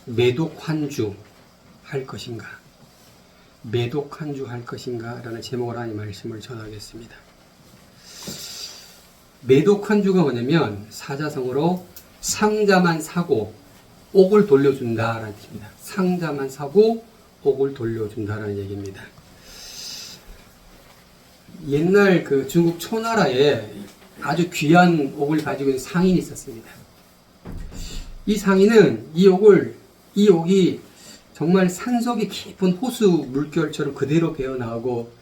매독환주 할 것인가? 매독환주 할 것인가? 라는 제목으로 하나님 말씀을 전하겠습니다. 매독환주가 뭐냐면 사자성어로 상자만 사고 옥을 돌려준다라는 뜻입니다. 상자만 사고 옥을 돌려준다라는 얘기입니다. 옛날 그 중국 초나라에 아주 귀한 옥을 가지고 있는 상인이 있었습니다. 이 상인은 이 옥이 정말 산속이 깊은 호수 물결처럼 그대로 배어나오고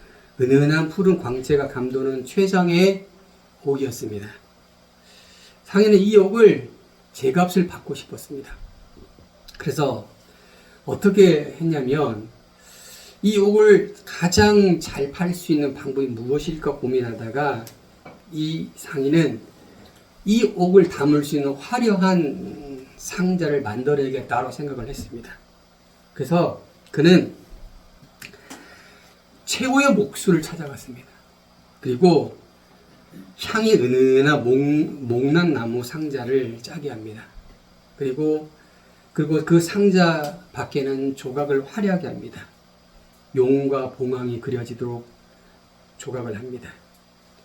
은은한 푸른 광채가 감도는 최상의 옥이었습니다. 상인은 이 옥을 제값을 받고 싶었습니다. 그래서 어떻게 했냐면 이 옥을 가장 잘 팔 수 있는 방법이 무엇일까 고민하다가 이 상인은 이 옥을 담을 수 있는 화려한 상자를 만들어야겠다고 생각을 했습니다. 그래서 그는 최고의 목수를 찾아갔습니다. 그리고 향이 은은한 목란나무 상자를 짜게 합니다. 그리고 그 상자 밖에는 조각을 화려하게 합니다. 용과 봉황이 그려지도록 조각을 합니다.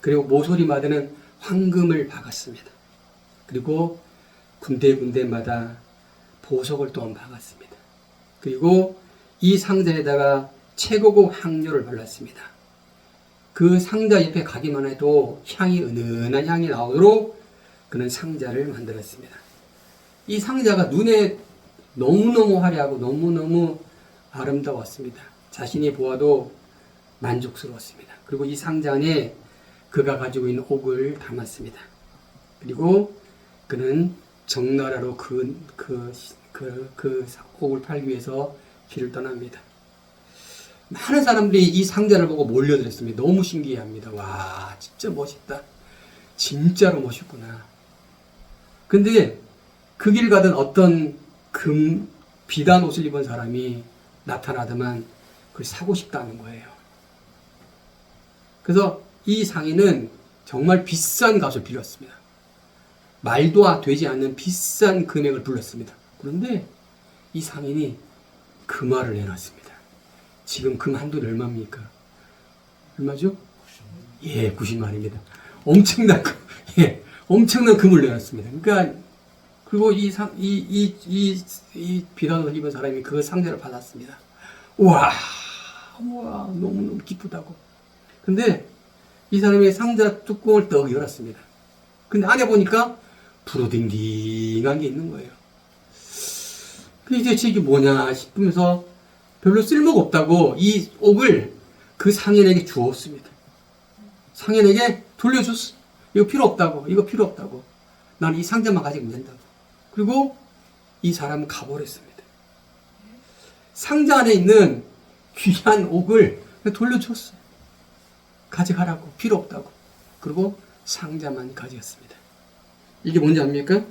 그리고 모서리마다는 황금을 박았습니다. 그리고 군데군데마다 보석을 또한 박았습니다. 그리고 이 상자에다가 최고급 향료를 발랐습니다. 그 상자 옆에 가기만 해도 향이 은은한 향이 나오도록 그는 상자를 만들었습니다. 이 상자가 눈에 너무너무 화려하고 너무너무 아름다웠습니다. 자신이 보아도 만족스러웠습니다. 그리고 이 상자 안에 그가 가지고 있는 옥을 담았습니다. 그리고 그는 정나라로 그 옥을 팔기 위해서 길을 떠납니다. 많은 사람들이 이 상자를 보고 몰려들었습니다. 너무 신기해합니다. 와, 진짜 멋있다. 진짜로 멋있구나. 근데 그 길 가던 어떤 비단 옷을 입은 사람이 나타나더만 그걸 사고 싶다는 거예요. 그래서 이 상인은 정말 비싼 값을 빌렸습니다. 말도 되지 않는 비싼 금액을 불렀습니다. 그런데 이 상인이 금화를 내놨습니다. 지금 금 한 돈이 얼마입니까? 얼마죠? 90만입니다. 엄청난 금을 내놨습니다. 그러니까 그리고 이 비단옷을 입은 사람이 그 상자를 받았습니다. 우와, 너무너무 기쁘다고. 근데 이 사람이 상자 뚜껑을 떡 열었습니다. 근데 안에 보니까 부르딩딩한 게 있는 거예요. 이게 이게 뭐냐 싶으면서 별로 쓸모가 없다고 이 옥을 그 상인에게 주었습니다. 상인에게 돌려줬어. 이거 필요 없다고. 나는 이 상자만 가지고 된다고. 그리고 이 사람은 가버렸습니다. 상자 안에 있는 귀한 옥을 돌려줬어요. 가져가라고. 필요 없다고. 그리고 상자만 가져갔습니다. 이게 뭔지 압니까?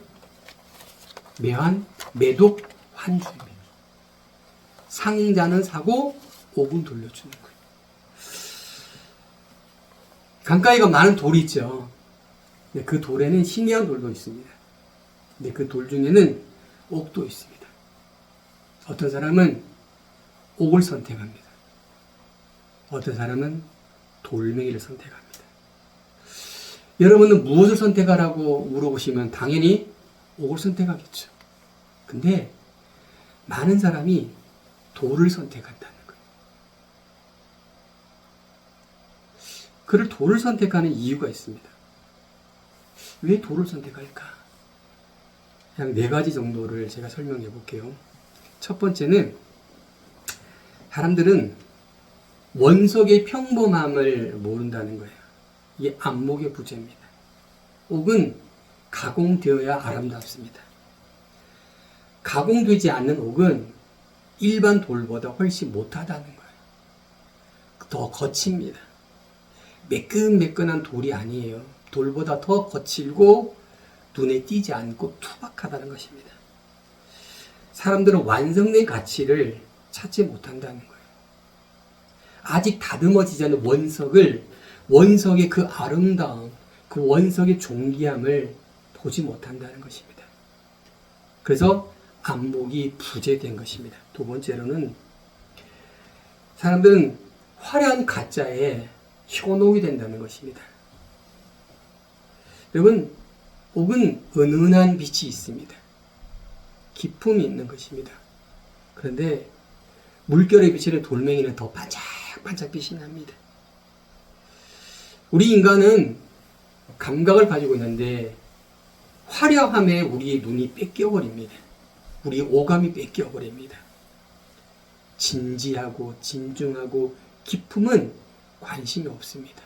매독 환주입니다. 상자는 사고 옥은 돌려주는 거예요. 강가에 많은 돌이 있죠. 그 돌에는 희미한 돌도 있습니다. 근데 그 돌 중에는 옥도 있습니다. 어떤 사람은 옥을 선택합니다. 어떤 사람은 돌멩이를 선택합니다. 여러분은 무엇을 선택하라고 물어보시면 당연히 옥을 선택하겠죠. 근데 많은 사람이 돌을 선택한다는 거예요. 그를 돌을 선택하는 이유가 있습니다. 왜 돌을 선택할까? 그냥 4가지 정도를 제가 설명해 볼게요. 첫 번째는 사람들은 원석의 평범함을 모른다는 거예요. 이게 안목의 부재입니다. 옥은 가공되어야 아름답습니다. 가공되지 않는 옥은 일반 돌보다 훨씬 못하다는 거예요. 더 거칩니다. 매끈매끈한 돌이 아니에요. 돌보다 더 거칠고 눈에 띄지 않고 투박하다는 것입니다. 사람들은 완성된 가치를 찾지 못한다는 거예요. 아직 다듬어지지 않은 원석의 그 아름다움, 그 원석의 존귀함을 보지 못한다는 것입니다. 그래서 안목이 부재된 것입니다. 두 번째로는 사람들은 화려한 가짜에 현혹이 된다는 것입니다. 여러분, 옥은 은은한 빛이 있습니다. 기품이 있는 것입니다. 그런데 물결에 비치는 돌멩이는 더 반짝반짝 빛이 납니다. 우리 인간은 감각을 가지고 있는데 화려함에 우리의 눈이 뺏겨버립니다. 우리의 오감이 뺏겨버립니다. 진지하고 진중하고 기품은 관심이 없습니다.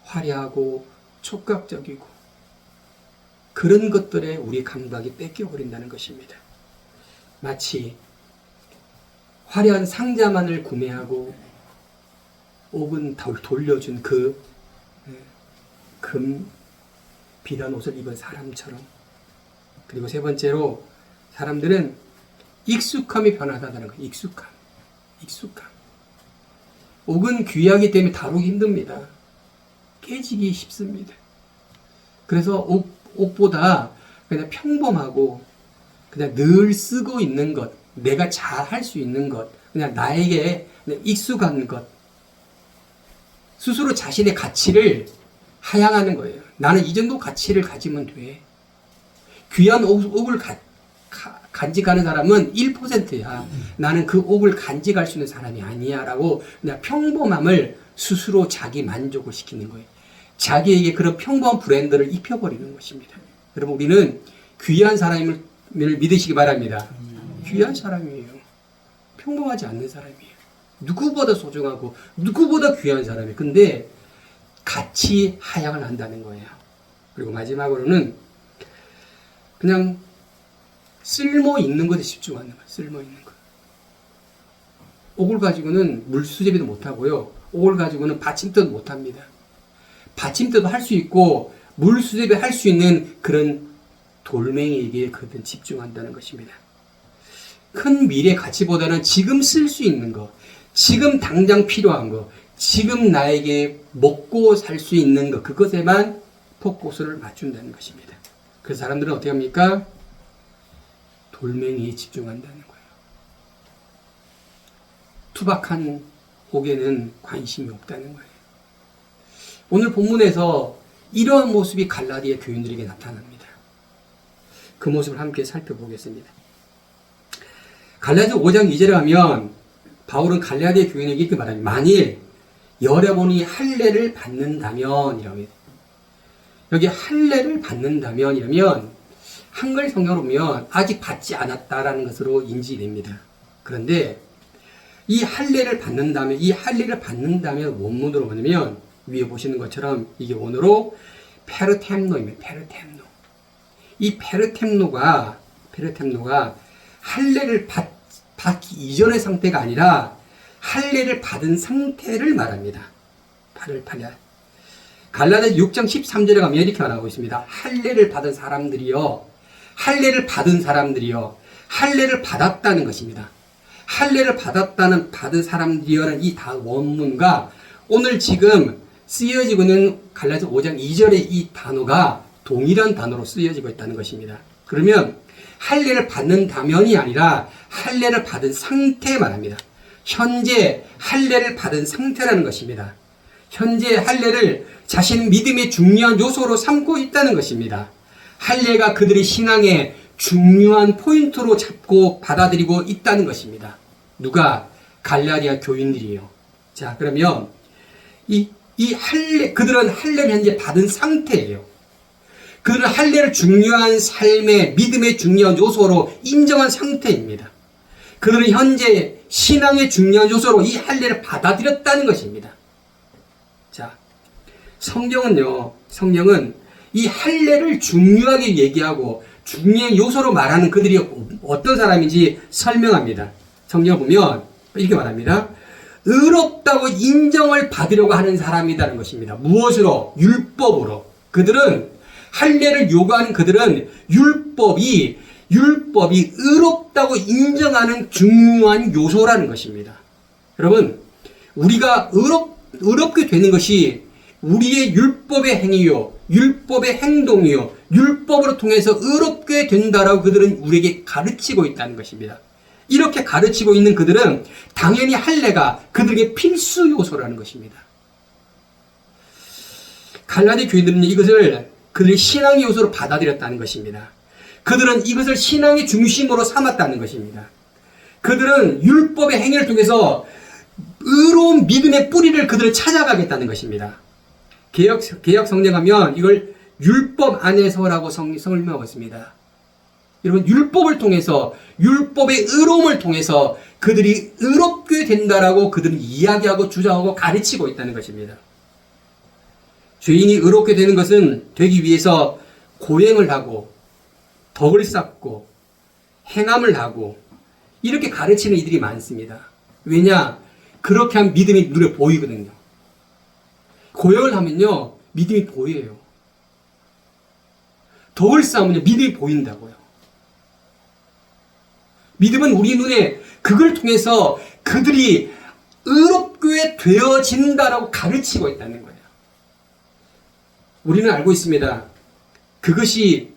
화려하고 촉각적이고 그런 것들에 우리 감각이 뺏겨버린다는 것입니다. 마치 화려한 상자만을 구매하고 옥은 돌려준 그 금 비단 옷을 입은 사람처럼. 그리고 세 번째로 사람들은 익숙함이 변하다는 거예요. 익숙함. 옥은 귀하기 때문에 다루기 힘듭니다. 깨지기 쉽습니다. 그래서 옥보다 그냥 평범하고 그냥 늘 쓰고 있는 것, 내가 잘 할 수 있는 것, 그냥 나에게 익숙한 것, 스스로 자신의 가치를 하향하는 거예요. 나는 이 정도 가치를 가지면 돼. 귀한 옥을 간직하는 사람은 1%야. 나는 그 옥을 간직할 수 있는 사람이 아니야. 라고 그냥 평범함을 스스로 자기 만족을 시키는 거예요. 자기에게 그런 평범한 브랜드를 입혀버리는 것입니다. 여러분, 우리는 귀한 사람을 믿으시기 바랍니다. 귀한 사람이에요. 평범하지 않는 사람이에요. 누구보다 소중하고 누구보다 귀한 사람이에요. 근데 같이 하향을 한다는 거예요. 그리고 마지막으로는 그냥 쓸모 있는 것에 집중하는 거예요. 쓸모 있는 것. 옥을 가지고는 물수제비도 못하고요. 옥을 가지고는 받침대도 못합니다. 받침대도 할 수 있고 물수제비 할 수 있는 그런 돌멩이에게 그들은 집중한다는 것입니다. 큰 미래 가치보다는 지금 쓸 수 있는 것, 지금 당장 필요한 것, 지금 나에게 먹고 살 수 있는 것, 그것에만 포커스를 맞춘다는 것입니다. 그 사람들은 어떻게 합니까? 돌멩이에 집중한다는 거예요. 투박한 옥에는 관심이 없다는 거예요. 오늘 본문에서 이러한 모습이 갈라디아 교인들에게 나타납니다. 그 모습을 함께 살펴보겠습니다. 갈라디아 5장 2절에 가면 바울은 갈라디아 교인에게 이렇게 말합니다. 만일 여러분이 할례를 받는다면 이랍니다. 여기 할례를 받는다면 이러면 한글 성경으로 보면 아직 받지 않았다라는 것으로 인지됩니다. 그런데 이 할례를 받는다면, 원문으로 뭐냐면 위에 보시는 것처럼 이게 원어로 페르템노입니다. 페르템노. 이 페르템노가 할례를 받기 이전의 상태가 아니라 할례를 받은 상태를 말합니다. 갈라디아 6장 13절에 가면 이렇게 말하고 있습니다. 할례를 받은 사람들이요. 할례를 받았다는 것입니다. 할례를 받은 사람들이요는 이 원문과 오늘 지금 쓰여지고 있는 갈라디아 5장 2절의 이 단어가 동일한 단어로 쓰여지고 있다는 것입니다. 그러면 할례를 받는다면이 아니라 할례를 받은 상태 말합니다. 현재 할례를 받은 상태라는 것입니다. 현재 할례를 자신 믿음의 중요한 요소로 삼고 있다는 것입니다. 할례가 그들의 신앙의 중요한 포인트로 잡고 받아들이고 있다는 것입니다. 누가? 갈라디아 교인들이에요. 자, 그러면 이 그들은 할례를 현재 받은 상태예요. 그들은 할례를 중요한 삶의 믿음의 중요한 요소로 인정한 상태입니다. 그들은 현재 신앙의 중요한 요소로 이 할례를 받아들였다는 것입니다. 자, 성경은 이 할례를 중요하게 얘기하고 중요한 요소로 말하는 그들이 어떤 사람인지 설명합니다. 성경을 보면 이렇게 말합니다. 의롭다고 인정을 받으려고 하는 사람이라는 것입니다. 무엇으로? 율법으로. 그들은 할례를 요구하는 그들은 율법이 의롭다고 인정하는 중요한 요소라는 것입니다. 여러분, 우리가 의롭게 되는 것이 우리의 율법의 행위요, 율법의 행동이요, 율법으로 통해서 의롭게 된다라고 그들은 우리에게 가르치고 있다는 것입니다. 이렇게 가르치고 있는 그들은 당연히 할례가 그들에게 필수 요소라는 것입니다. 갈라디 교인들은 이것을 그들의 신앙의 요소로 받아들였다는 것입니다. 그들은 이것을 신앙의 중심으로 삼았다는 것입니다. 그들은 율법의 행위를 통해서 의로운 믿음의 뿌리를 그들은 찾아가겠다는 것입니다. 개역 성경하면 이걸 율법 안에서라고 설명하고 있습니다. 여러분, 율법을 통해서, 율법의 의로움을 통해서 그들이 의롭게 된다라고 그들은 이야기하고 주장하고 가르치고 있다는 것입니다. 죄인이 의롭게 되는 것은 되기 위해서 고행을 하고 덕을 쌓고 행함을 하고 이렇게 가르치는 이들이 많습니다. 왜냐? 그렇게 하면 믿음이 눈에 보이거든요. 고행을 하면요, 믿음이 보여요. 덕을 쌓으면 믿음이 보인다고요. 믿음은 우리 눈에 그걸 통해서 그들이 의롭게 되어진다라고 가르치고 있다는 거예요. 우리는 알고 있습니다. 그것이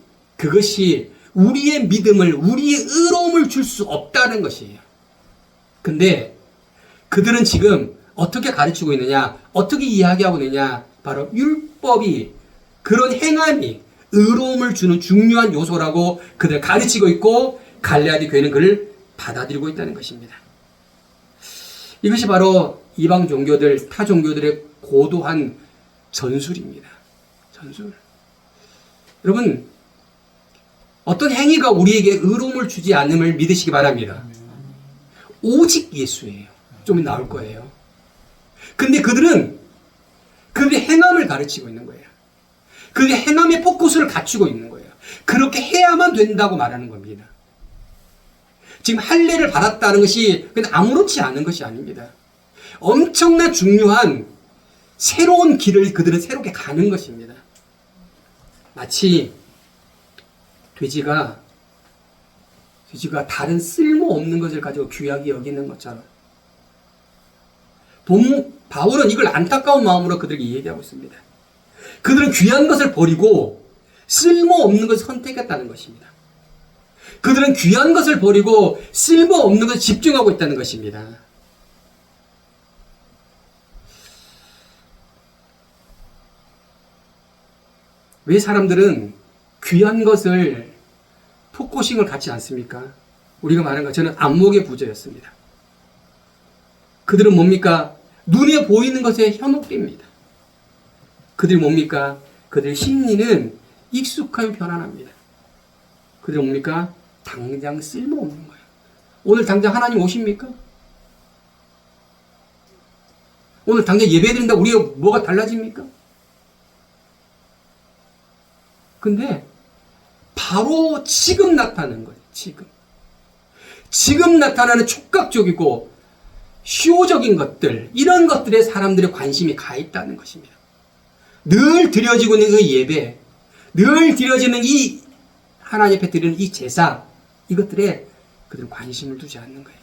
우리의 믿음을, 우리의 의로움을 줄 수 없다는 것이에요. 근데 그들은 지금 어떻게 가르치고 있느냐, 어떻게 이야기하고 있느냐, 바로 율법이, 그런 행함이 의로움을 주는 중요한 요소라고 그들 가르치고 있고, 갈라디 교회는 그를 받아들이고 있다는 것입니다. 이것이 바로 이방 종교들, 타 종교들의 고도한 전술입니다. 전술. 여러분, 어떤 행위가 우리에게 의로움을 주지 않음을 믿으시기 바랍니다. 오직 예수예요. 좀 나올 거예요. 근데 그들은 그들의 행함을 가르치고 있는 거예요. 그들의 행함의 포커스를 갖추고 있는 거예요. 그렇게 해야만 된다고 말하는 겁니다. 지금 할례를 받았다는 것이 그냥 아무렇지 않은 것이 아닙니다. 엄청난 중요한 새로운 길을 그들은 새롭게 가는 것입니다. 마치 돼지가 다른 쓸모없는 것을 가지고 귀하게 여기는 것처럼 바울은 이걸 안타까운 마음으로 그들에게 얘기하고 있습니다. 그들은 귀한 것을 버리고 쓸모없는 것을 선택했다는 것입니다. 그들은 귀한 것을 버리고 쓸모없는 것에 집중하고 있다는 것입니다. 왜 사람들은 귀한 것을 포커싱을 갖지 않습니까? 우리가 말한 것처럼 안목의 부조였습니다. 그들은 뭡니까? 눈에 보이는 것에 현혹됩니다. 그들이 뭡니까? 그들의 심리는 익숙하면 편안합니다. 그들은 뭡니까? 당장 쓸모없는 거예요. 오늘 당장 하나님 오십니까? 오늘 당장 예배드린다고 우리가 뭐가 달라집니까? 근데 바로 지금 나타나는 거예요. 지금 나타나는 촉각적이고 쇼적인 것들, 이런 것들에 사람들의 관심이 가 있다는 것입니다. 늘 드려지고 있는 그 예배, 늘 드려지는 이 하나님 앞에 드리는 이 제사, 이것들에 그들은 관심을 두지 않는 거예요.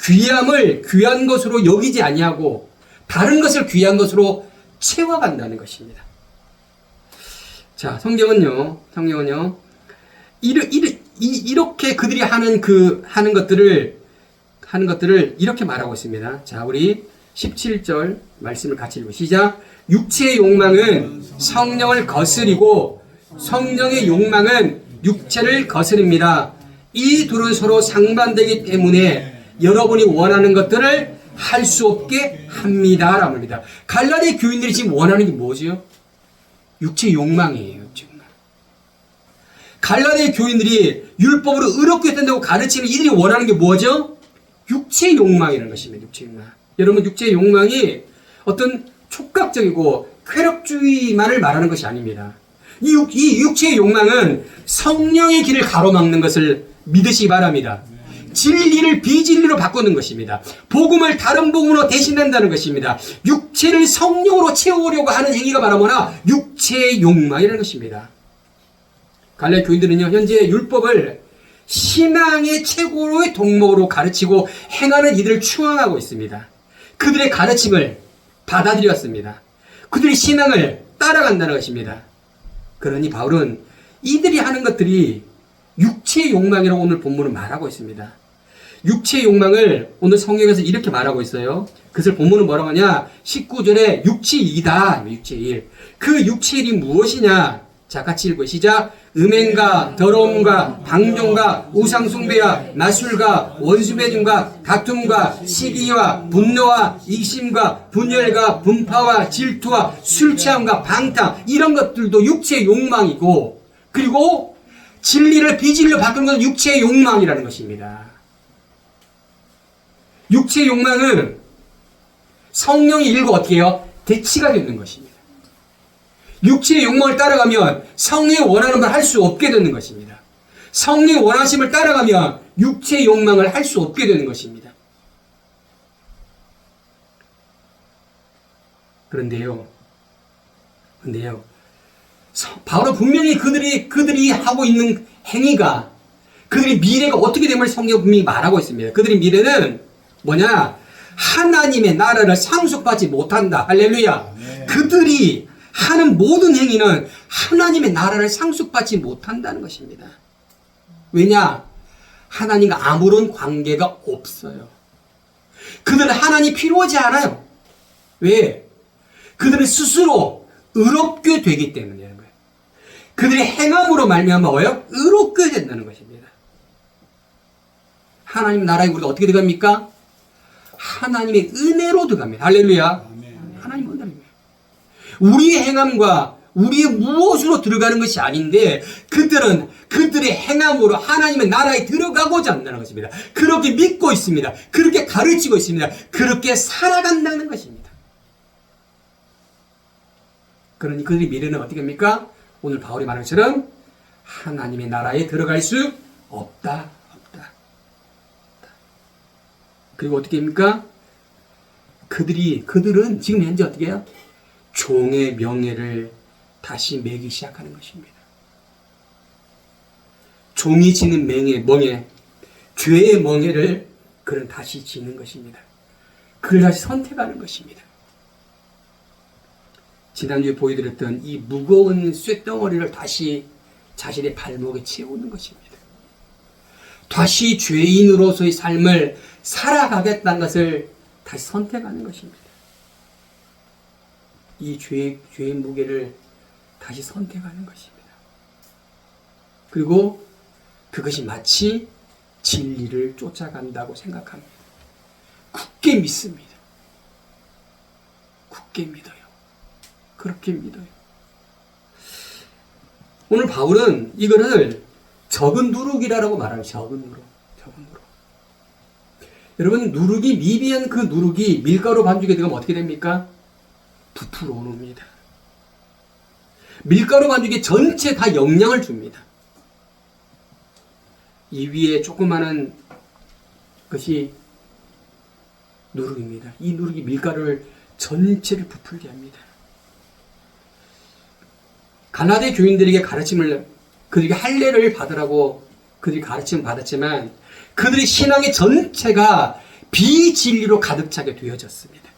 귀함을 귀한 것으로 여기지 아니하고 다른 것을 귀한 것으로 채워간다는 것입니다. 자, 성경은요, 이렇게 그들이 하는 것들을 이렇게 말하고 있습니다. 자, 우리 17절 말씀을 같이 읽고 시작. 육체의 욕망은 성령을 거스리고 성령의 욕망은 육체를 거스릅니다. 이 둘은 서로 상반되기 때문에 여러분이 원하는 것들을 할 수 없게 합니다. 라고 합니다. 갈라디 교인들이 지금 원하는 게 뭐죠? 육체의 욕망이에요. 갈라디 교인들이 율법으로 의롭게 된다고 가르치는 이들이 원하는 게 뭐죠? 육체의 욕망이라는 것입니다. 육체의 욕망. 여러분, 육체의 욕망이 어떤 촉각적이고 쾌락주의만을 말하는 것이 아닙니다. 이 육체의 욕망은 성령의 길을 가로막는 것을 믿으시기 바랍니다. 진리를 비진리로 바꾸는 것입니다. 복음을 다른 복음으로 대신한다는 것입니다. 육체를 성령으로 채우려고 하는 행위가 바로 뭐냐? 육체의 욕망이라는 것입니다. 갈라디 교인들은요, 현재 율법을 신앙의 최고의 덕목으로 가르치고 행하는 이들을 추앙하고 있습니다. 그들의 가르침을 받아들였습니다. 그들의 신앙을 따라간다는 것입니다. 그러니 바울은 이들이 하는 것들이 육체의 욕망이라고 오늘 본문은 말하고 있습니다. 육체의 욕망을 오늘 성경에서 이렇게 말하고 있어요. 그래서 본문은 뭐라고 하냐? 19절에 육체이다. 육체일. 그 육체일이 무엇이냐? 자, 같이 읽고 시작. 음행과 더러움과 방종과 우상숭배와 마술과 원수매증과 다툼과 시기와 분노와 이심과 분열과 분파와 질투와 술취함과 방탕, 이런 것들도 육체의 욕망이고, 그리고 진리를 비진리로 바꾸는 것은 육체의 욕망이라는 것입니다. 육체의 욕망은 성령이 일고 어떻게 해요? 대치가 되는 것입니다. 육체의 욕망을 따라가면 성령이 원하는 걸 할 수 없게 되는 것입니다. 성령의 원하심을 따라가면 육체의 욕망을 할 수 없게 되는 것입니다. 그런데요, 바로 분명히 그들이 하고 있는 행위가, 그들의 미래가 어떻게 됨을 성경이 분명히 말하고 있습니다. 그들의 미래는 뭐냐? 하나님의 나라를 상속받지 못한다. 할렐루야. 네. 그들이 하는 모든 행위는 하나님의 나라를 상속받지 못한다는 것입니다. 왜냐? 하나님과 아무런 관계가 없어요. 그들은 하나님이 필요하지 않아요. 왜? 그들은 스스로 의롭게 되기 때문이에요. 그들의 행함으로 말미암아 뭐예요? 의롭게 된다는 것입니다. 하나님 나라에 우리가 어떻게 들어갑니까? 하나님의 은혜로 들어갑니다. 할렐루야. 하나님 은혜입니다. 우리의 행함과 우리의 무엇으로 들어가는 것이 아닌데, 그들은 그들의 행함으로 하나님의 나라에 들어가고자 한다는 것입니다. 그렇게 믿고 있습니다. 그렇게 가르치고 있습니다. 그렇게 살아간다는 것입니다. 그러니 그들의 미래는 어떻게 합니까? 오늘 바울이 말한 것처럼 하나님의 나라에 들어갈 수 없다. 그리고 어떻게 합니까? 그들은 지금 현재 어떻게 해요? 종의 명예를 다시 매기 시작하는 것입니다. 종이 지는 멍에, 죄의 멍에를 그는 다시 지는 것입니다. 그를 다시 선택하는 것입니다. 지난주에 보여드렸던 이 무거운 쇳덩어리를 다시 자신의 발목에 채우는 것입니다. 다시 죄인으로서의 삶을 살아가겠다는 것을 다시 선택하는 것입니다. 이 죄의 무게를 다시 선택하는 것입니다. 그리고 그것이 마치 진리를 쫓아간다고 생각합니다. 굳게 믿습니다. 굳게 믿어요. 그렇게 믿어요. 오늘 바울은 이거를 적은 누룩이라고 말하는 적은 누룩. 여러분, 누룩이 미비한 그 누룩이 밀가루 반죽에 들어가면 어떻게 됩니까? 부풀어 오릅니다. 밀가루 반죽이 전체 다 영양을 줍니다. 이 위에 조그마한 것이 누룩입니다. 이 누룩이 밀가루를 전체를 부풀게 합니다. 가나다의 교인들에게 그들에게 할례를 받으라고 그들이 가르침을 받았지만, 그들의 신앙의 전체가 비진리로 가득 차게 되어졌습니다.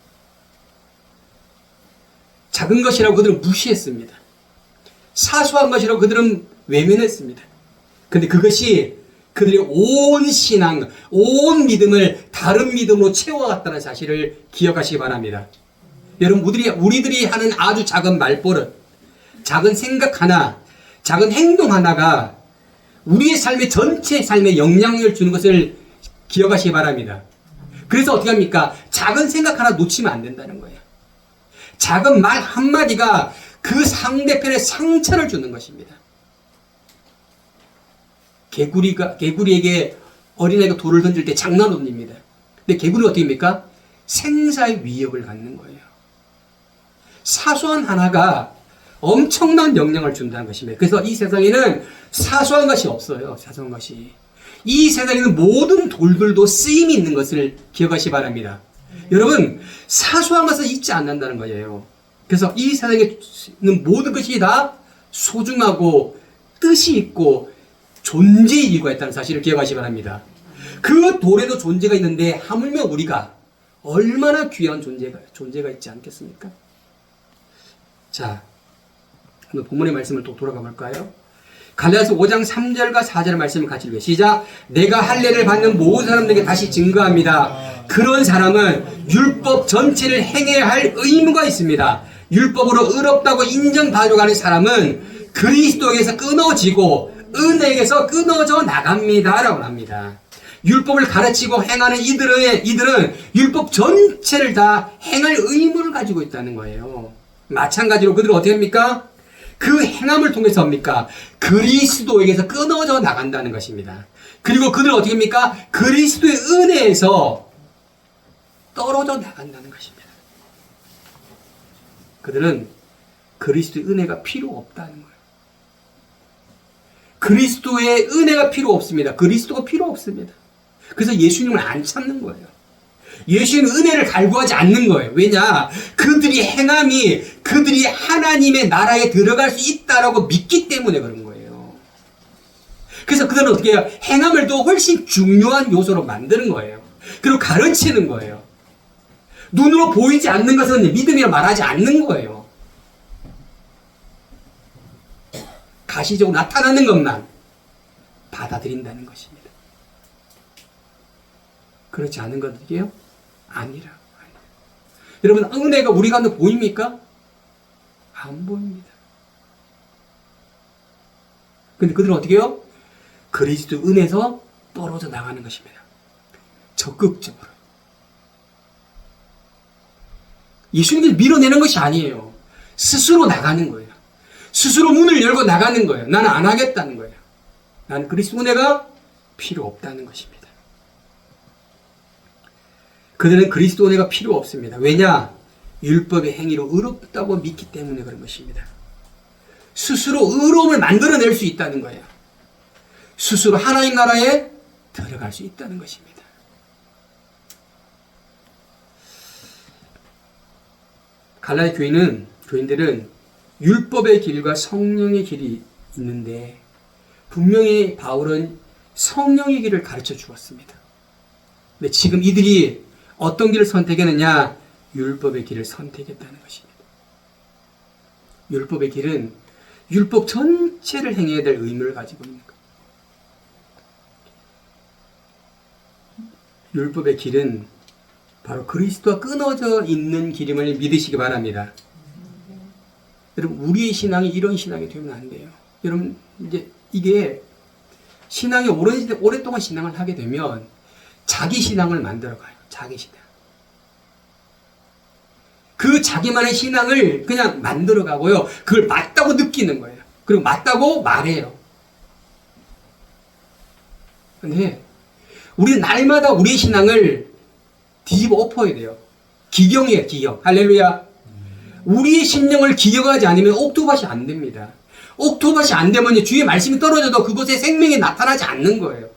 작은 것이라고 그들은 무시했습니다. 사소한 것이라고 그들은 외면했습니다. 그런데 그것이 그들의 온 신앙, 온 믿음을 다른 믿음으로 채워갔다는 사실을 기억하시기 바랍니다. 여러분, 우리들이 하는 아주 작은 말버릇, 작은 생각 하나, 작은 행동 하나가 우리의 삶의 전체 삶에 영향을 주는 것을 기억하시기 바랍니다. 그래서 어떻게 합니까? 작은 생각 하나 놓치면 안 된다는 거예요. 작은 말 한마디가 그 상대편에 상처를 주는 것입니다. 개구리에게 어린아이가 돌을 던질 때 장난원입니다. 근데 개구리는 어떻게 합니까? 생사의 위협을 갖는 거예요. 사소한 하나가 엄청난 영향을 준다는 것입니다. 그래서 이 세상에는 사소한 것이 없어요. 사소한 것이. 이 세상에는 모든 돌들도 쓰임이 있는 것을 기억하시기 바랍니다. 여러분, 사소한 것은 잊지 않는다는 거예요. 그래서 이 세상에 있는 모든 것이 다 소중하고 뜻이 있고 존재의 이유가 있다는 사실을 기억하시기 바랍니다. 그 돌에도 존재가 있는데 하물며 우리가 얼마나 귀한 존재가 있지 않겠습니까? 자, 오늘 본문의 말씀을 또 돌아가 볼까요? 갈라디아서 5장 3절과 4절 말씀을 같이 읽어요. 시작. 내가 할례를 받는 모든 사람들에게 다시 증거합니다. 그런 사람은 율법 전체를 행해야 할 의무가 있습니다. 율법으로 의롭다고 인정받으려고 하는 사람은 그리스도에게서 끊어지고 은혜에게서 끊어져 나갑니다. 라고 합니다. 율법을 가르치고 행하는 이들은 율법 전체를 다 행할 의무를 가지고 있다는 거예요. 마찬가지로 그들은 어떻게 합니까? 그 행함을 통해서 합니까? 그리스도에게서 끊어져 나간다는 것입니다. 그리고 그들은 어떻게 합니까? 그리스도의 은혜에서 떨어져 나간다는 것입니다. 그들은 그리스도의 은혜가 필요 없다는 거예요. 그리스도의 은혜가 필요 없습니다. 그리스도가 필요 없습니다. 그래서 예수님을 안 찾는 거예요. 예수님 은혜를 갈구하지 않는 거예요. 왜냐? 그들이 행함이 그들이 하나님의 나라에 들어갈 수 있다라고 믿기 때문에 그런 거예요. 그래서 그들은 어떻게 해요? 행함을 더 훨씬 중요한 요소로 만드는 거예요. 그리고 가르치는 거예요. 눈으로 보이지 않는 것은 믿음이라 말하지 않는 거예요. 가시적으로 나타나는 것만 받아들인다는 것입니다. 그렇지 않은 것들이요? 아니라. 여러분, 은혜가 우리 가운데 보입니까? 안 보입니다. 근데 그들은 어떻게 해요? 그리스도 은혜에서 떨어져 나가는 것입니다. 적극적으로. 예수님을 밀어내는 것이 아니에요. 스스로 나가는 거예요. 스스로 문을 열고 나가는 거예요. 나는 안 하겠다는 거예요. 나는 그리스도 은혜가 필요 없다는 것입니다. 그들은 그리스도 은혜가 필요 없습니다. 왜냐? 율법의 행위로 의롭다고 믿기 때문에 그런 것입니다. 스스로 의로움을 만들어낼 수 있다는 거예요. 스스로 하나님 나라에 들어갈 수 있다는 것입니다. 갈라디아 교인들은 율법의 길과 성령의 길이 있는데 분명히 바울은 성령의 길을 가르쳐 주었습니다. 근데 지금 이들이 어떤 길을 선택했느냐? 율법의 길을 선택했다는 것입니다. 율법의 길은 율법 전체를 행해야 될 의무를 가지고 있는 것. 율법의 길은 바로 그리스도와 끊어져 있는 길임을 믿으시기 바랍니다. 여러분, 우리의 신앙이 이런 신앙이 되면 안 돼요. 여러분, 이제 이게 신앙이 오랫동안 신앙을 하게 되면 자기 신앙을 만들어가요. 자기 신앙. 그 자기만의 신앙을 그냥 만들어가고요. 그걸 맞다고 느끼는 거예요. 그리고 맞다고 말해요. 근데 우리는 날마다 우리의 신앙을 뒤집어 엎어야 돼요. 기경이에요, 기경. 할렐루야. 우리의 심령을 기경하지 않으면 옥토밭이 안 됩니다. 옥토밭이 안 되면 주의 말씀이 떨어져도 그곳에 생명이 나타나지 않는 거예요.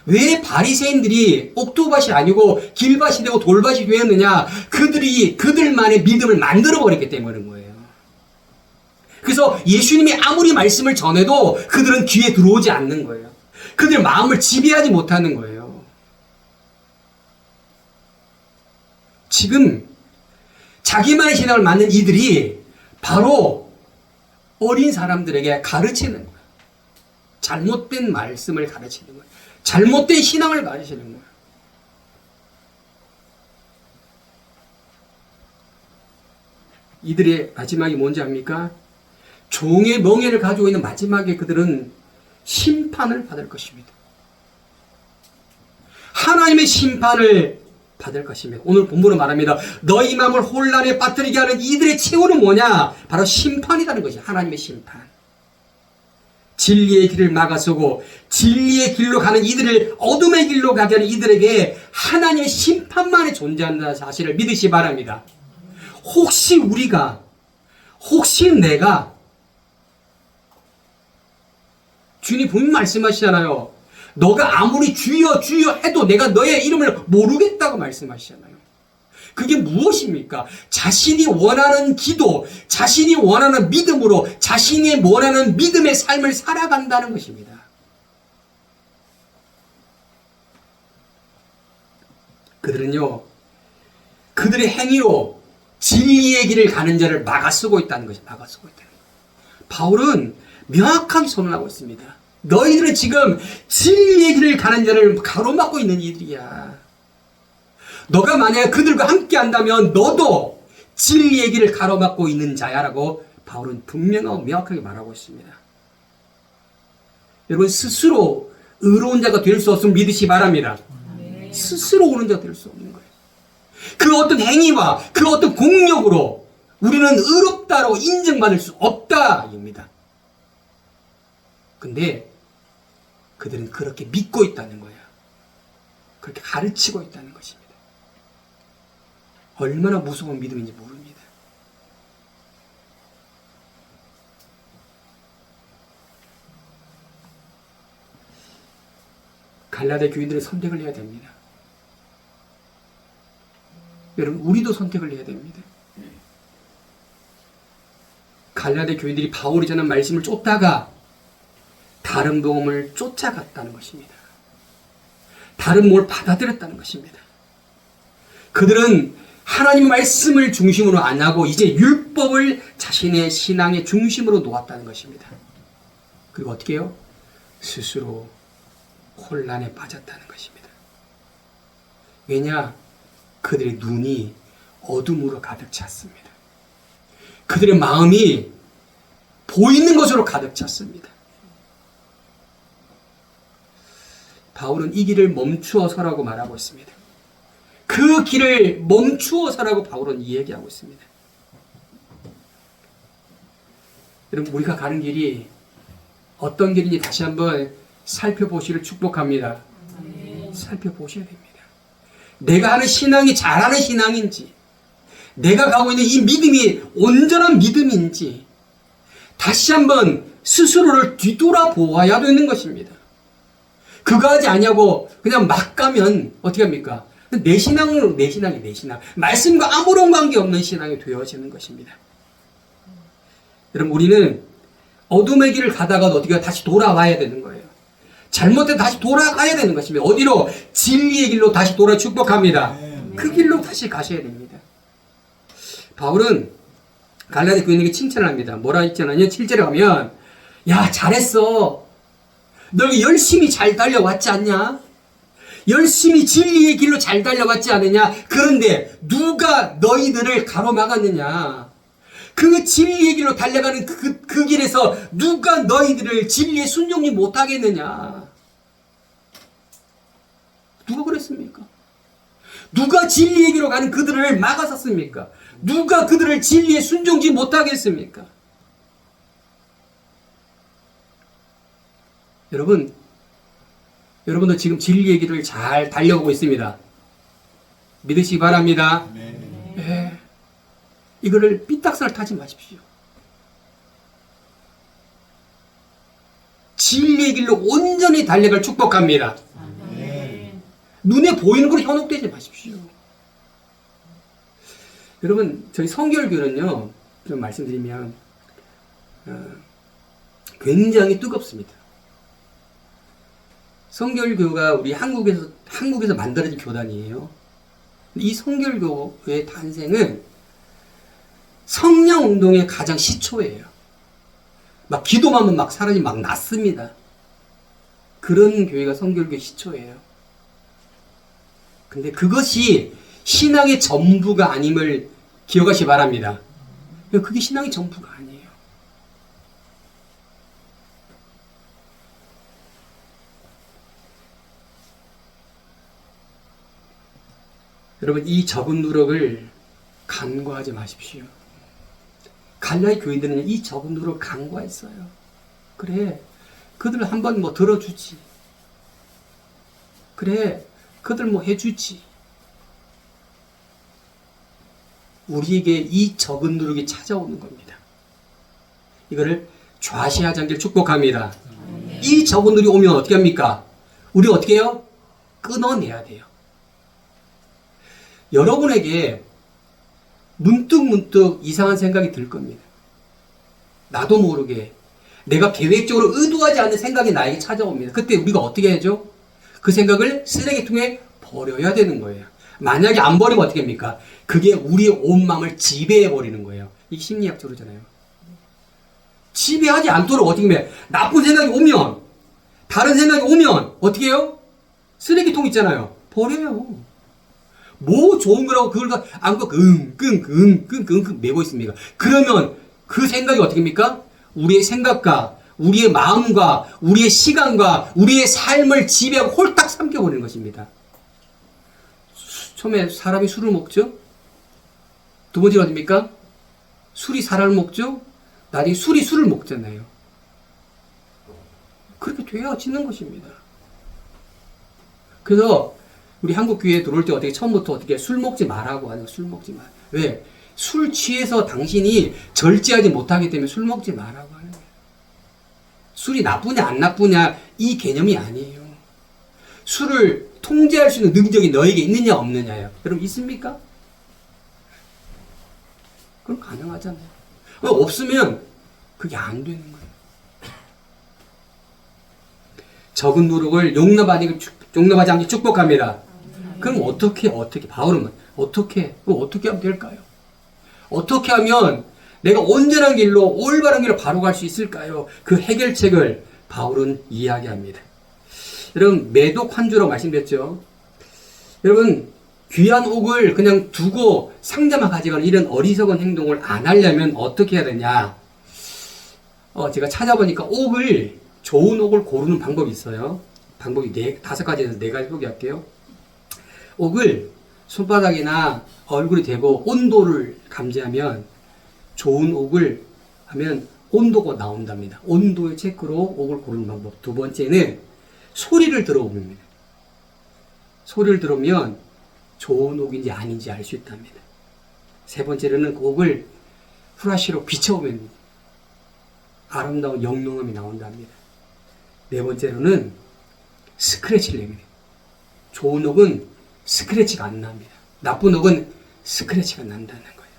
왜 바리새인들이 옥토밭이 아니고 길밭이 되고 돌밭이 되었느냐? 그들이 그들만의 믿음을 만들어버렸기 때문에 그런 거예요. 그래서 예수님이 아무리 말씀을 전해도 그들은 귀에 들어오지 않는 거예요. 그들 마음을 지배하지 못하는 거예요. 지금 자기만의 신앙을 만든 이들이 바로 어린 사람들에게 가르치는 거예요. 잘못된 말씀을 가르치는 거예요. 잘못된 신앙을 가르치는 거예요. 이들의 마지막이 뭔지 압니까? 종의 멍에를 가지고 있는 마지막에 그들은 심판을 받을 것입니다. 하나님의 심판을 받을 것입니다. 오늘 본문으로 말합니다. 너희 마음을 혼란에 빠뜨리게 하는 이들의 최후는 뭐냐? 바로 심판이라는 것이 하나님의 심판. 진리의 길을 막아서고 진리의 길로 가는 이들을 어둠의 길로 가게 하는 이들에게 하나님의 심판만이 존재한다는 사실을 믿으시 바랍니다. 혹시 내가 주님 분명 말씀하시잖아요. 너가 아무리 주여 주여 해도 내가 너의 이름을 모르겠다고 말씀하시잖아요. 그게 무엇입니까? 자신이 원하는 기도, 자신이 원하는 믿음으로 자신이 원하는 믿음의 삶을 살아간다는 것입니다. 그들은요, 그들의 행위로 진리의 길을 가는 자를 막아쓰고 있다는 것이 막아쓰고 있다는 거예요. 바울은 명확하게 선언하고 있습니다. 너희들은 지금 진리의 길을 가는 자를 가로막고 있는 이들이야. 너가 만약 그들과 함께 한다면 너도 진리의 길을 가로막고 있는 자야라고 바울은 분명하고 명확하게 말하고 있습니다. 여러분, 스스로 의로운 자가 될 수 없음을 믿으시 바랍니다. 스스로 의로운 자가 될 수 없는 거예요. 그 어떤 행위와 그 어떤 공력으로 우리는 의롭다로 인정받을 수 없다입니다. 근데 그들은 그렇게 믿고 있다는 거예요. 그렇게 가르치고 있다는 것입니다. 얼마나 무서운 믿음인지 모릅니다. 갈라디아 교인들은 선택을 해야 됩니다. 여러분, 우리도 선택을 해야 됩니다. 갈라디아 교인들이 바울이 전한 말씀을 쫓다가 다른 복음을 쫓아갔다는 것입니다. 다른 복음을 받아들였다는 것입니다. 그들은 하나님의 말씀을 중심으로 안 하고 이제 율법을 자신의 신앙의 중심으로 놓았다는 것입니다. 그리고 어떻게 해요? 스스로 혼란에 빠졌다는 것입니다. 왜냐? 그들의 눈이 어둠으로 가득 찼습니다. 그들의 마음이 보이는 것으로 가득 찼습니다. 바울은 이 길을 멈추어서라고 말하고 있습니다. 그 길을 멈추어서라고 바울은 이야기하고 있습니다. 여러분, 우리가 가는 길이 어떤 길인지 다시 한번 살펴보시기를 축복합니다. 살펴보셔야 됩니다. 내가 하는 신앙이 잘하는 신앙인지, 내가 가고 있는 이 믿음이 온전한 믿음인지 다시 한번 스스로를 뒤돌아보아야 되는 것입니다. 그거 하지 않냐고 그냥 막 가면 어떻게 합니까? 내 신앙으로 내 신앙. 말씀과 아무런 관계없는 신앙이 되어지는 것입니다. 여러분, 우리는 어둠의 길을 가다가도 어떻게 다시 돌아와야 되는 거예요. 잘못해 다시 돌아가야 되는 것입니다. 어디로? 진리의 길로 다시 돌아 축복합니다. 그 길로 다시 가셔야 됩니다. 바울은 갈라디아 교인에게 칭찬을 합니다. 뭐라 했잖아요. 7절에 가면, 야, 잘했어. 너희 열심히 잘 달려왔지 않냐? 열심히 진리의 길로 잘 달려왔지 않느냐? 그런데 누가 너희들을 가로막았느냐? 그 진리의 길로 달려가는 그 길에서 누가 너희들을 진리에 순종이 못하겠느냐? 누가 그랬습니까? 누가 진리의 길로 가는 그들을 막았었습니까? 누가 그들을 진리에 순종지 못하겠습니까? 여러분도 지금 진리의 길을 잘 달려오고 있습니다. 믿으시기 바랍니다. 네. 이거를 삐딱살 타지 마십시오. 진리의 길로 온전히 달려갈 축복합니다. 눈에 보이는 걸로 현혹되지 마십시오. 여러분, 저희 성결교는요, 좀 말씀드리면 굉장히 뜨겁습니다. 성결교가 우리 한국에서 만들어진 교단이에요. 이 성결교의 탄생은 성령운동의 가장 시초예요. 막 기도만 하면 막 사람이 막 났습니다. 그런 교회가 성결교의 시초예요. 근데 그것이 신앙의 전부가 아님을 기억하시 바랍니다. 그게 신앙의 전부가 아니에요. 여러분, 이 적은 누력을 간과하지 마십시오. 갈라디 교인들은 이 적은 누력을 간과했어요. 그래, 그들 한번 뭐 들어주지. 그래, 그들 뭐 해주지. 우리에게 이 적은 누력이 찾아오는 겁니다. 이거를 좌시하지 않기를 축복합니다. 이 적은 누력이 오면 어떻게 합니까? 우리 어떻게 해요? 끊어내야 돼요. 여러분에게 문득 이상한 생각이 들 겁니다. 나도 모르게 내가 계획적으로 의도하지 않는 생각이 나에게 찾아옵니다. 그때 우리가 어떻게 해야죠? 그 생각을 쓰레기통에 버려야 되는 거예요. 만약에 안 버리면 어떻게 합니까? 그게 우리의 온 마음을 지배해 버리는 거예요. 이게 심리학적으로잖아요. 지배하지 않도록 어떻게 하면 나쁜 생각이 오면, 다른 생각이 오면 어떻게 해요? 쓰레기통 있잖아요. 버려요. 뭐 좋은 거라고 그걸 안고 끙끙 메고 있습니까? 그러면 그 생각이 어떻게 합니까? 우리의 생각과 우리의 마음과 우리의 시간과 우리의 삶을 지배하고 홀딱 삼켜버리는 것입니다. 처음에 사람이 술을 먹죠? 두 번째가 어딥니까? 술이 사람을 먹죠? 나중에 술이 술을 먹잖아요. 그렇게 되어지는 것입니다. 그래서 우리 한국 교회에 들어올 때 어떻게 처음부터 어떻게 술 먹지 말라고 하는 술 먹지 말. 왜? 술 취해서 당신이 절제하지 못하기 때문에 술 먹지 말라고 하는 거예요. 술이 나쁘냐 안 나쁘냐 이 개념이 아니에요. 술을 통제할 수 있는 능력이 너에게 있느냐 없느냐예요. 여러분 있습니까? 그럼 가능하잖아요. 없으면 그게 안 되는 거예요. 적은 노력을 용납하지 않게 축복합니다. 그럼 어떻게 바울은 어떻게 하면 될까요? 어떻게 하면 내가 온전한 길로 올바른 길로 바로 갈 수 있을까요? 그 해결책을 바울은 이야기합니다. 여러분 매독 환주라고 말씀드렸죠. 여러분 귀한 옥을 그냥 두고 상자만 가져가는 이런 어리석은 행동을 안 하려면 어떻게 해야 되냐? 제가 찾아보니까 좋은 옥을 고르는 방법이 있어요. 방법이 5가지에서 4가지 소개할게요. 옥을 손바닥이나 얼굴에 대고 온도를 감지하면 좋은 옥을 하면 온도가 나온답니다. 온도의 체크로 옥을 고르는 방법. 두 번째는 소리를 들어봅니다. 소리를 들으면 좋은 옥인지 아닌지 알 수 있답니다. 세 번째로는 그 옥을 후라시로 비춰보면 아름다운 영롱함이 나온답니다. 네 번째로는 스크래치를 냅니다. 좋은 옥은 스크래치가 안 납니다. 나쁜 옥은 스크래치가 난다는 거예요.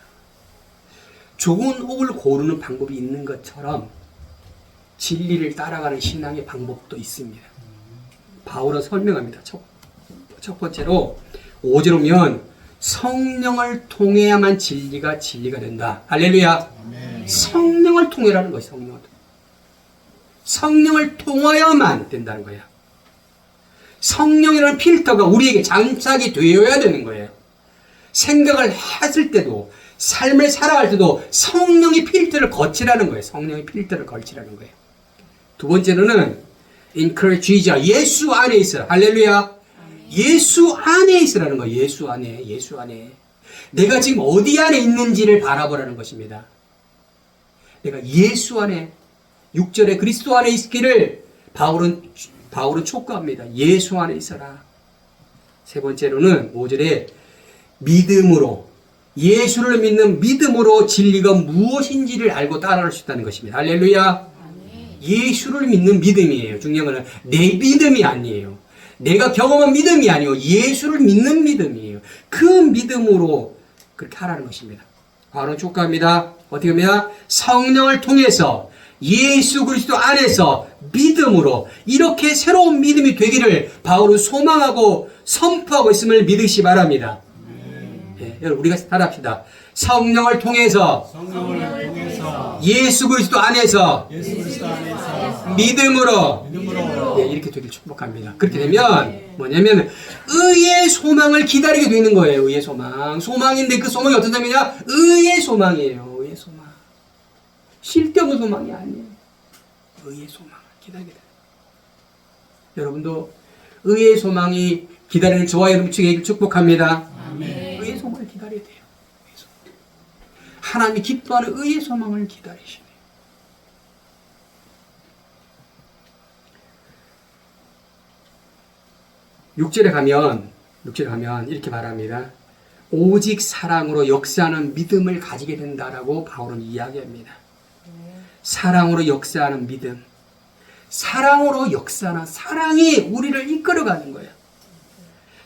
좋은 옥을 고르는 방법이 있는 것처럼 진리를 따라가는 신앙의 방법도 있습니다. 바울은 설명합니다. 첫 번째로 5절 오면 성령을 통해야만 진리가 된다. 할렐루야. 아멘. 성령을 통해라는 거예요. 성령을 통하여만 된다는 거예요. 성령이라는 필터가 우리에게 장착이 되어야 되는 거예요. 생각을 했을 때도 삶을 살아갈 때도 성령의 필터를 거치라는 거예요. 성령의 필터를 거치라는 거예요. 두 번째로는 encourage Jesus. 예수 안에 있어라. 할렐루야. 예수 안에 있으라는 거예요. 예수 안에. 내가 지금 어디 안에 있는지를 바라보라는 것입니다. 내가 예수 안에 6절에 그리스도 안에 있기를 바울은 촉구합니다. 예수 안에 있어라. 세 번째로는 5절에 믿음으로 예수를 믿는 믿음으로 진리가 무엇인지를 알고 따라갈 수 있다는 것입니다. 할렐루야. 예수를 믿는 믿음이에요. 중요한 것은 내 믿음이 아니에요. 내가 경험한 믿음이 아니고 예수를 믿는 믿음이에요. 그 믿음으로 그렇게 하라는 것입니다. 바울은 촉구합니다. 어떻게 하면 성령을 통해서 예수 그리스도 안에서 믿음으로 이렇게 새로운 믿음이 되기를 바울은 소망하고 선포하고 있음을 믿으시 바랍니다. 네, 여러분 우리가 따라합시다. 성령을 통해서 예수 그리스도 안에서 믿음으로 네, 이렇게 되길 축복합니다. 그렇게 되면 뭐냐면 의의 소망을 기다리게 되는 거예요. 의의 소망인데 그 소망이 어떤 소망이냐? 의의 소망이에요. 의의 소망. 쓸데없는 소망이 아니에요. 의의 소망을 기다리게 돼요. 여러분도 의의 소망이 기다리는 저와 여러분 측에 축복합니다. 아멘. 의의 소망을 기다려야 돼요. 의의 소망. 하나님이 기뻐하는 의의 소망을 기다리시네요. 육절에 가면 이렇게 말합니다. 오직 사랑으로 역사하는 믿음을 가지게 된다라고 바울은 이야기합니다. 사랑으로 역사하는 믿음. 사랑으로 역사하는 사랑이 우리를 이끌어가는 거예요.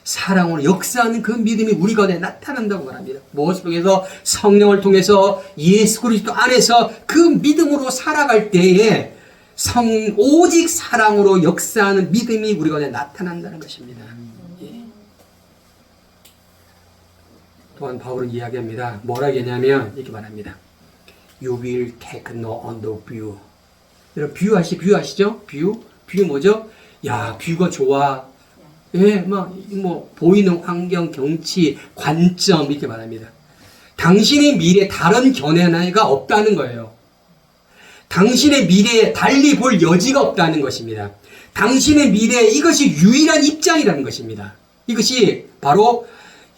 사랑으로 역사하는 그 믿음이 우리 가운데 나타난다고 말합니다. 무엇을 통해서? 성령을 통해서 예수 그리스도 안에서 그 믿음으로 살아갈 때에 오직 사랑으로 역사하는 믿음이 우리 가운데 나타난다는 것입니다. 예. 또한 바울은 이야기합니다. 뭐라 하냐면 이렇게 말합니다. You will take no on the view. 여러분 뷰 아시죠? 뷰 뭐죠? 야, 뷰가 좋아. 예, 뭐 보이는 환경, 경치, 관점 이렇게 말합니다. 당신의 미래에 다른 견해가 없다는 거예요. 당신의 미래에 달리 볼 여지가 없다는 것입니다. 당신의 미래에 이것이 유일한 입장이라는 것입니다. 이것이 바로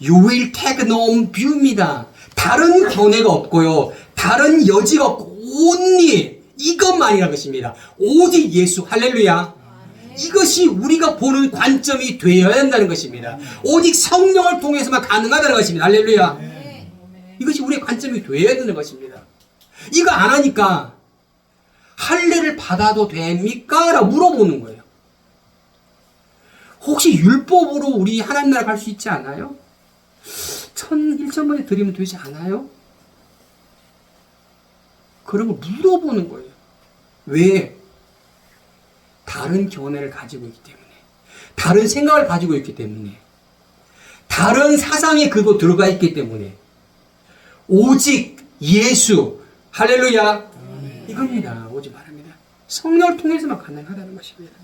You will take no on view입니다. 다른 견해가 없고요. 다른 여지가 없고 only 이것만이라는 것입니다. 오직 예수. 할렐루야. 이것이 우리가 보는 관점이 되어야 한다는 것입니다. 오직 성령을 통해서만 가능하다는 것입니다. 할렐루야. 이것이 우리의 관점이 되어야 되는 것입니다. 이거 안 하니까 할례를 받아도 됩니까? 라고 물어보는 거예요. 혹시 율법으로 우리 하나님 나라 갈 수 있지 않아요? 1,000번에 드리면 되지 않아요? 그런 걸 물어보는 거예요. 왜? 다른 견해를 가지고 있기 때문에, 다른 생각을 가지고 있기 때문에, 다른 사상에 그거 들어가 있기 때문에, 오직 예수, 할렐루야, 이겁니다. 오직 말합니다. 성령을 통해서만 가능하다는 것입니다.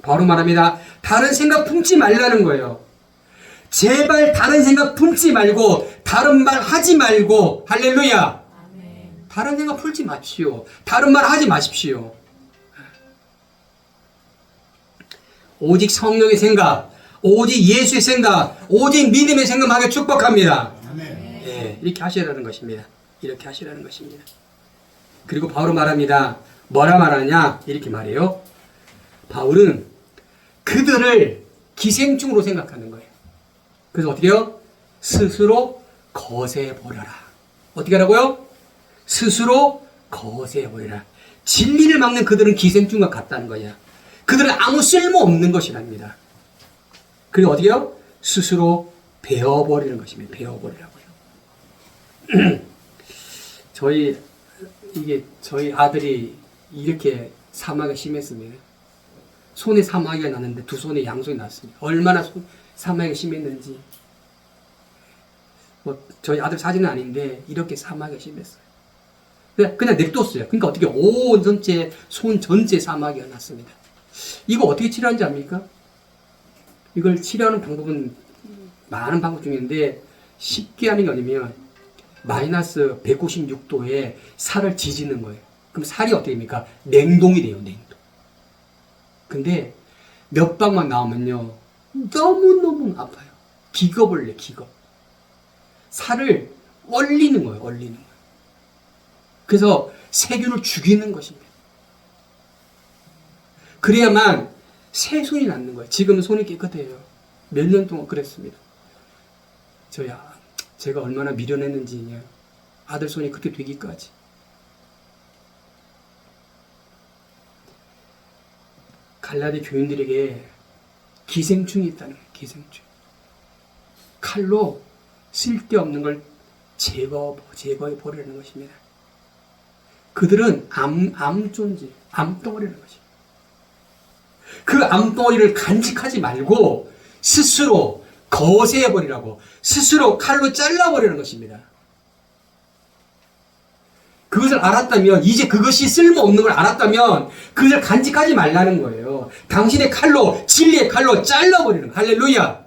바로 말합니다. 다른 생각 품지 말라는 거예요. 제발 다른 생각 품지 말고, 다른 말 하지 말고, 할렐루야. 다른 생각 풀지 마십시오. 다른 말 하지 마십시오. 오직 성령의 생각, 오직 예수의 생각, 오직 믿음의 생각하게 축복합니다. 예, 이렇게 하시라는 것입니다. 이렇게 하시라는 것입니다. 그리고 바울은 말합니다. 뭐라 말하냐? 이렇게 말해요. 바울은 그들을 기생충으로 생각하는 거예요. 그래서 어떻게 해요? 스스로 거세버려라. 어떻게 하라고요? 스스로 거세버려라. 진리를 막는 그들은 기생충과 같다는 거야. 그들은 아무 쓸모없는 것이랍니다. 그리고 어떻게 해요? 스스로 베어버리는 것입니다. 베어버리라고요. 저희 아들이 이렇게 사마귀가 심했습니다. 손에 사마귀가 났는데 두 손에 양손이 났습니다. 얼마나 사마귀가 심했는지. 저희 아들 사진은 아닌데 이렇게 사마귀가 심했어요. 그냥 냅뒀어요. 그러니까 어떻게 온 전체, 손 전체 사마귀가 났습니다. 이거 어떻게 치료하는지 압니까? 이걸 치료하는 방법은 많은 방법 중인데 쉽게 하는 게 아니면 마이너스 196도에 살을 지지는 거예요. 그럼 살이 어떻게 됩니까? 냉동이 돼요. 냉동. 근데 몇 방만 나오면요 너무너무 아파요. 기겁을 내. 기겁. 살을 얼리는 거예요. 얼리는 거예요. 그래서 세균을 죽이는 것입니다. 그래야만 새 손이 낫는 거예요. 지금은 손이 깨끗해요. 몇 년 동안 그랬습니다. 제가 얼마나 미련했는지 아들 손이 그렇게 되기까지. 갈라디 교인들에게 기생충이 있다는 거예요. 기생충. 칼로 쓸데없는 걸 제거해 버리는 것입니다. 그들은 암존재, 암덩어리라는 것입니다. 그 암덩어리를 간직하지 말고 스스로 거세해버리라고, 스스로 칼로 잘라버리는 것입니다. 그것을 알았다면, 이제 그것이 쓸모없는 걸 알았다면 그것을 간직하지 말라는 거예요. 당신의 칼로, 진리의 칼로 잘라버리는 거예요. 할렐루야.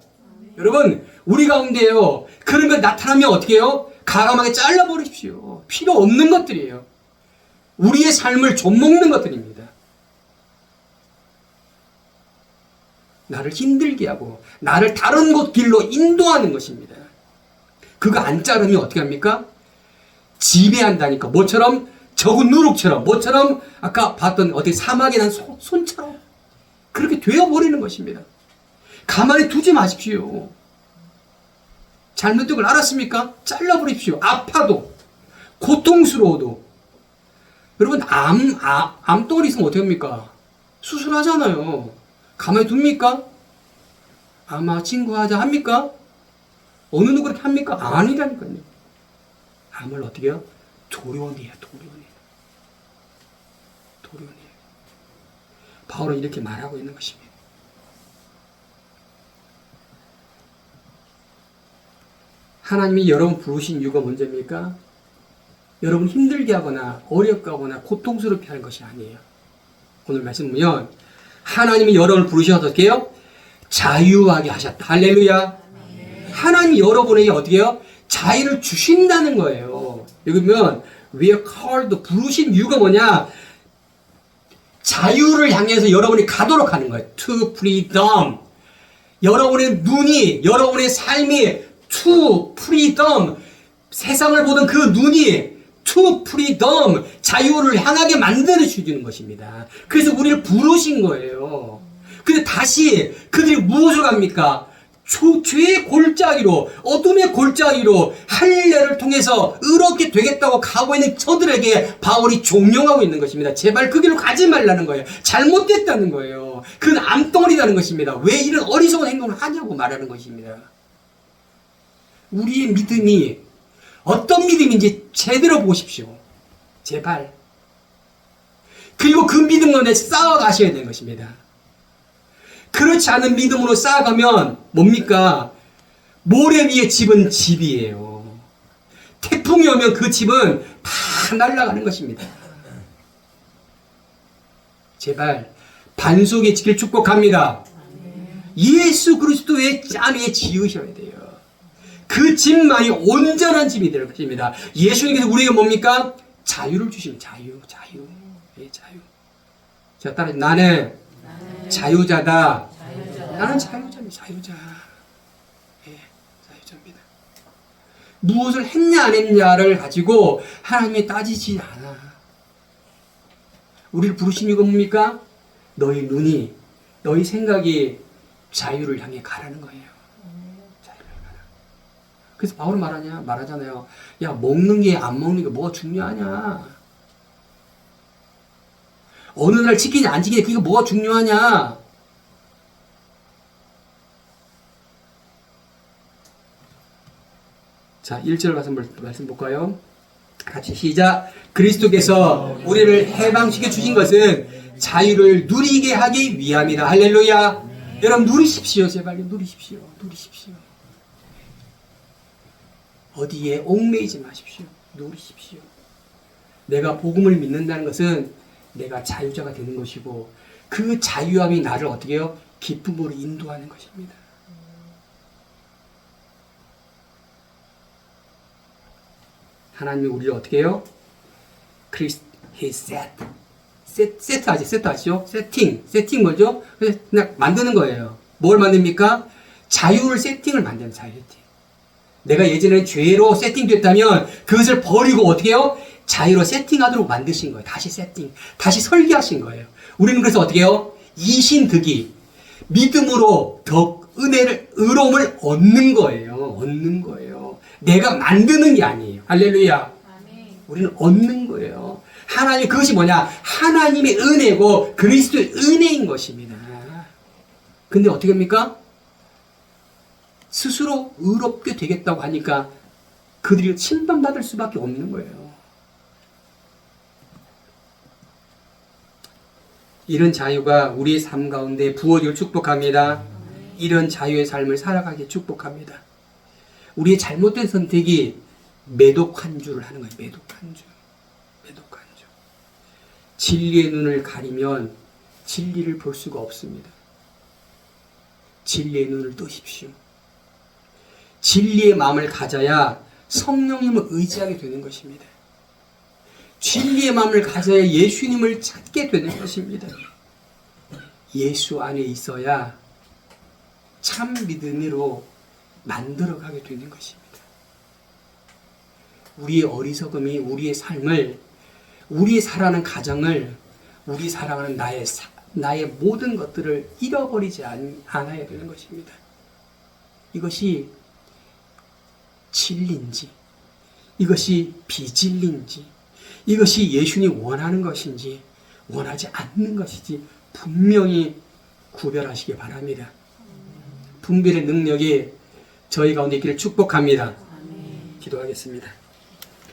여러분, 우리 가운데요 그런 것 나타나면 어떻게 해요? 가감하게 잘라버리십시오. 필요 없는 것들이에요. 우리의 삶을 좀먹는 것들입니다. 나를 힘들게 하고 나를 다른 곳 길로 인도하는 것입니다. 그거 안 자르면 어떻게 합니까? 지배한다니까. 뭐처럼? 적은 누룩처럼. 뭐처럼? 아까 봤던 어디 사막에 난 손처럼 그렇게 되어버리는 것입니다. 가만히 두지 마십시오. 잘못된 걸 알았습니까? 잘라버립시오. 아파도 고통스러워도. 여러분 암덩어리 있으면 어떻게 합니까? 수술하잖아요. 가만히 둡니까? 아마 친구하자 합니까? 어느 누구 그렇게 합니까? 아니라니까요. 암을 어떻게 해요? 도련이에요. 도련이에요. 바울은 이렇게 말하고 있는 것입니다. 하나님이 여러분 부르신 이유가 먼저입니까? 여러분 힘들게 하거나 어렵게 하거나 고통스럽게 하는 것이 아니에요. 오늘 말씀 보면 하나님이 여러분을 부르셔서 어떻게 해요? 자유하게 하셨다. 할렐루야. 하나님이 여러분에게 어떻게 해요? 자유를 주신다는 거예요. 여기 보면 we are called, 부르신 이유가 뭐냐? 자유를 향해서 여러분이 가도록 하는 거예요. To freedom. 여러분의 눈이, 여러분의 삶이 to freedom. 세상을 보던 그 눈이 to freedom. 자유를 향하게 만들어 주시는 것입니다. 그래서 우리를 부르신 거예요. 근데 다시 그들이 무엇을 합니까? 죄의 골짜기로, 어둠의 골짜기로 할례를 통해서 의롭게 되겠다고 가고 있는 저들에게 바울이 종용하고 있는 것입니다. 제발 그 길로 가지 말라는 거예요. 잘못됐다는 거예요. 그건 암덩어리라는 것입니다. 왜 이런 어리석은 행동을 하냐고 말하는 것입니다. 우리의 믿음이 어떤 믿음인지 제대로 보십시오. 제발. 그리고 그 믿음으로 쌓아가셔야 되는 것입니다. 그렇지 않은 믿음으로 쌓아가면 뭡니까? 모래 위에 집은 집이에요. 태풍이 오면 그 집은 다 날아가는 것입니다. 제발 반석의 지킬 축복합니다. 예수 그리스도의 짠 위에 지으셔야 돼요. 그 집만이 온전한 집이 될 것입니다. 예수님께서 우리에게 뭡니까? 자유를 주시면 자유. 예, 자유. 자, 따라 나는 자유자다. 나는 자유자. 예, 자유자입니다. 무엇을 했냐 안 했냐를 가지고 하나님이 따지지 않아. 우리를 부르신 이유가 뭡니까? 너희 눈이, 너희 생각이 자유를 향해 가라는 거예요. 자유를 가라. 그래서 바울은 말하잖아요. 야, 먹는 게 안 먹는 게 뭐가 중요하냐? 어느 날 지키냐 안 지키냐 그게 뭐가 중요하냐? 자, 1절 말씀 볼까요? 같이 시작. 그리스도께서 우리를 해방시켜 주신 것은 자유를 누리게 하기 위함이다. 할렐루야. 여러분 누리십시오. 제발 누리십시오. 어디에 얽매이지 마십시오. 누리십시오. 내가 복음을 믿는다는 것은 내가 자유자가 되는 것이고 그 자유함이 나를 어떻게 해요? 기쁨으로 인도하는 것입니다. 하나님이 우리를 어떻게 해요? He 세트 아시죠? 세팅 뭐죠? 그냥 만드는 거예요. 뭘 만듭니까? 자유를 세팅을 만드는 자유 세팅. 내가 예전에 죄로 세팅됐다면 그것을 버리고 어떻게 해요? 자유로 세팅하도록 만드신 거예요. 다시 설계하신 거예요. 우리는 그래서 어떻게 해요? 이신득이 믿음으로 더 의로움을 얻는 거예요. 내가 만드는 게 아니에요. 할렐루야. 우리는 얻는 거예요. 하나님, 그것이 뭐냐? 하나님의 은혜고 그리스도의 은혜인 것입니다. 근데 어떻게 합니까? 스스로 의롭게 되겠다고 하니까 그들이 침범받을 수밖에 없는 거예요. 이런 자유가 우리의 삶 가운데 부어질 축복합니다. 이런 자유의 삶을 살아가게 축복합니다. 우리의 잘못된 선택이 매독한 줄을 하는 거예요. 매독한 줄. 진리의 눈을 가리면 진리를 볼 수가 없습니다. 진리의 눈을 뜨십시오. 진리의 마음을 가져야 성령님을 의지하게 되는 것입니다. 진리의 마음을 가져야 예수님을 찾게 되는 것입니다. 예수 안에 있어야 참 믿음으로 만들어가게 되는 것입니다. 우리의 어리석음이 우리의 삶을, 우리 살아가는 가정을, 우리 살아가는 나의 모든 것들을 잃어버리지 않아야 되는 것입니다. 이것이 진리인지, 이것이 비진리인지, 이것이 예수님이 원하는 것인지, 원하지 않는 것인지 분명히 구별하시기 바랍니다. 분별의 능력이 저희 가운데 있기를 축복합니다. 기도하겠습니다.